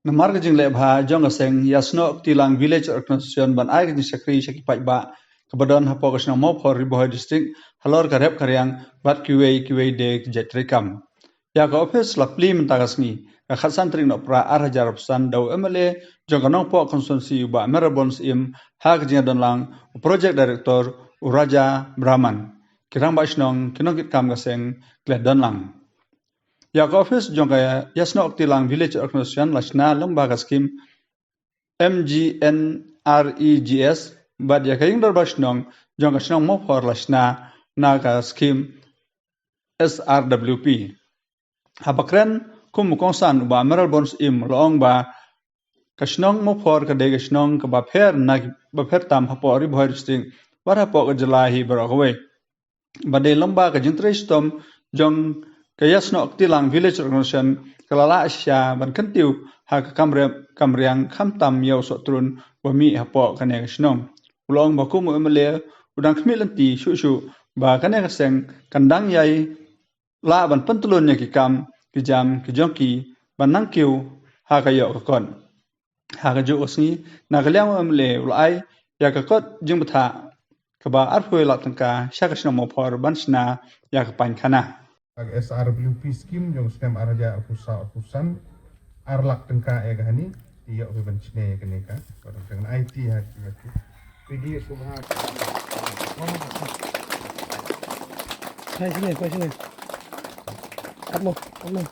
Namar ke jing le bha jong aseng yasno tilang village organization ban ai ke sakri saki pai ba kebadan hapo ke snong mo for riboh district halor karep karyang bat kiwe de jetrikam ya ka office lakpli mentagasni ka khasan tring no pra ar hajar pesan dau emele jong kanong po konstitusi ba merabons im ha ke jing don lang project director uraja brahman kirang ba snong kinong kit kam gaseng kle don lang ya ka office jong ka yasno tilang village organization lashna lembaga skim MGNREGS bad ya kaying dor basnong jong ka snong mo for lashna na ka skim SRWP habakren kum kongsan ba meral bons im loong ba ka snong mo for ka de ka snong ka ba pher na ba pher tam hapori bhoi sting war hapo ka jalahi barokwe ba de lomba ka jintre stom jong kayasno tilang village organization kalala asya ban kentiu ha ka kamriang khamtam yau sotrun wami hapo kane shnong ulong ba kum emele udang khmilanti shu ba kane seng kandang yai la ban pentulun ya kikam kijam kijongki ban nangkiu ha ka yo ka kon ha ka jo osni na kalyang emele ulai ya ka kot jing batha ka ba arpoi la tangka shakashna mo por bansna ya ka pan khana SRWP scheme yang stem arja urusan arlak tengka ya gani iya oke bencine kene ka dengan IT hati PD subha Sini. Upload.